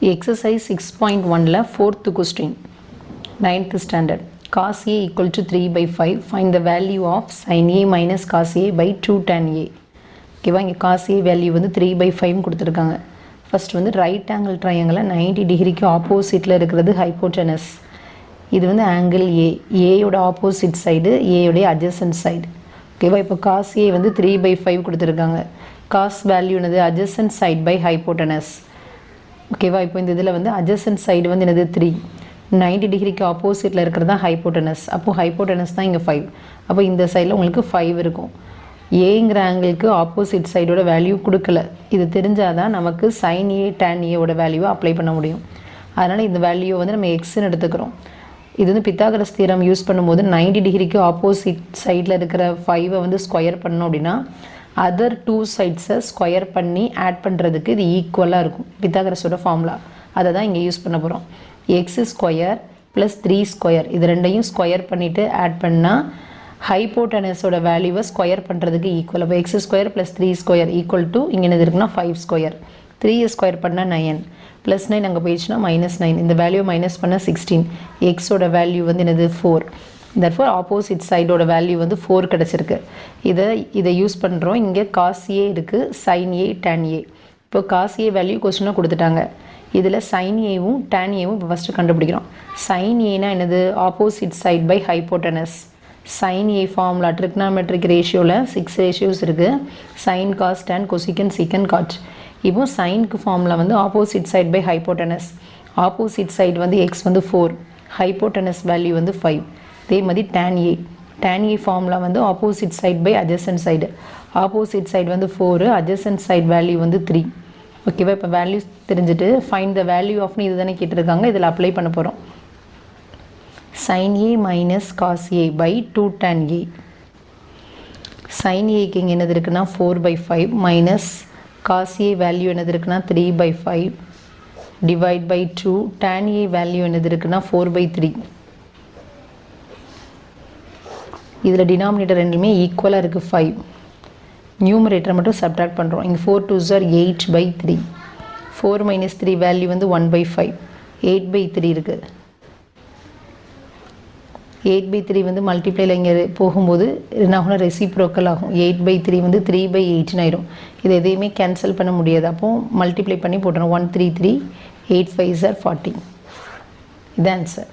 Exercise 6.1 fourth question, 9th standard. Cos A equal to 3 by 5. Find the value of sin A minus cos A by 2 tan A. ஓகேவா, இங்கே cos A value வந்து 3 by 5 கொடுத்துருக்காங்க. First வந்து right angle triangle 90 டிகிரிக்கு ஆப்போசிட்டில் இருக்கிறது hypotenuse. இது வந்து ஆங்கிள் ஏ, ஏயோட ஆப்போசிட் சைடு, ஏயோடைய அட்ஜசன்ட் சைடு. ஓகேவா, இப்போ cos A வந்து 3 by 5 கொடுத்துருக்காங்க. cos வேல்யூ என்னது, அட்ஜசன்ட் சைடு பை ஹைப்போட்டனஸ். ஓகேவா, இப்போ இந்த இதில் வந்து அட்ஜசன்ட் சைடு வந்து என்னது 3, 90 டிகிரிக்கு ஆப்போசிட்டில் இருக்கிறது தான் ஹைப்போட்டனஸ். அப்போது ஹைப்போட்டனஸ் தான் இங்கே 5. அப்போ இந்த சைடில் உங்களுக்கு 5 இருக்கும். ஏங்கிற ஆங்கிளுக்கு ஆப்போசிட் சைடோட வேல்யூ கொடுக்கல. இது தெரிஞ்சால் தான் நமக்கு சைன் ஏ டேன் ஏவோட வேல்யூவை அப்ளை பண்ண முடியும். அதனால் இந்த வேல்யூவை வந்து நம்ம எக்ஸ்ன்னு எடுத்துக்கிறோம். இது வந்து பித்தாகரஸ் தியரம் யூஸ் பண்ணும்போது 90 டிகிரிக்கு ஆப்போசிட் சைடில் இருக்கிற 5 வந்து ஸ்கொயர் பண்ணோம் அப்படின்னா அதர் 2 சைட்ஸை ஸ்கொயர் பண்ணி ஆட் பண்ணுறதுக்கு இது ஈக்குவலாக இருக்கும். பித்தாகரஸோட ஃபார்முலா அதை தான் இங்கே யூஸ் பண்ண போகிறோம். எக்ஸ் ஸ்கொயர் ப்ளஸ் 3 ஸ்கொயர் இது ரெண்டையும் ஸ்கொயர் பண்ணிவிட்டு ஆட் பண்ணால் ஹைப்போட்டனஸோட வேல்யூவை ஸ்கொயர் பண்ணுறதுக்கு ஈக்குவல். அப்போ X square plus 3 square equal to இங்கே என்ன இருக்குன்னா 5 ஸ்கொயர். 3 ஸ்கொயர் பண்ணால் 9, ப்ளஸ் 9 அங்கே போயிடுச்சுன்னா -9. இந்த வேல்யூ மைனஸ் பண்ணால் 16. எக்ஸோட வேல்யூ வந்து என்னது 4. therefore ஆப்போசிட் சைடோட வேல்யூ வந்து 4 கிடச்சிருக்கு. இதை யூஸ் பண்ணுறோம். இங்கே காஸ் ஏ இருக்குது, சைன் ஏ டேன் ஏ. இப்போ காஸ் ஏ வேல்யூ கொஸ்டினாக கொடுத்துட்டாங்க. இதில் சைன் ஏவும் டேன் ஏவும் இப்போ ஃபஸ்ட்டு கண்டுபிடிக்கிறோம். சைன் ஏனா என்னது, opposite side by hypotenuse. Sine A formula trigonometric ரேஷியோவில் 6 ரேஷியோஸ் இருக்குது. Sign cos tan கொசிக்கன் secant cot. இப்போ சைனுக்கு ஃபார்முலா வந்து opposite side by hypotenuse. Opposite side வந்து எக்ஸ் வந்து 4, ஹைப்போட்டனஸ் வேல்யூ வந்து 5. அதே மாதிரி tan A, tan A formula வந்து opposite side by adjacent side. Opposite side வந்து 4, அட்ஜசன்ட் சைடு வேல்யூ வந்து 3. ஓகேவா, இப்போ வேல்யூஸ் தெரிஞ்சுட்டு ஃபைண்ட் த வேல்யூ ஆஃப்னு இது தானே கேட்டிருக்காங்க. இதில் அப்ளை பண்ண போகிறோம். sin A minus cos A by 2 tan A. sin Aக்கு இங்கே என்னது இருக்குன்னா 4 by 5 minus cos A value என்னது இருக்குன்னா 3 by 5 divide by 2. tan A value என்னது இருக்குன்னா 4 by 3. இதில் டினாமினேட்டர் ரெண்டுமே ஈக்குவலாக இருக்குது 5. நியூமரேட்டரை மட்டும் சப்ட்ராக்ட் பண்ணுறோம். இங்கே 4 2s are 8 by 3. 4 minus 3 value வந்து 1 by 5. 8 by 3 இருக்குது. 8 by 3 வந்து மல்டிப்ளைல இங்கே போகும்போது என்ன ஆகும்னா ரெசிப்ரோக்கல் ஆகும். 8 by 3 வந்து 3 by 8 ஆயிடும். இது எதையுமே கேன்சல் பண்ண முடியாது. அப்போது மல்டிப்ளை பண்ணி போட்டுறோம். 1 3 3 8 5s are 40. இது ஆன்சர்.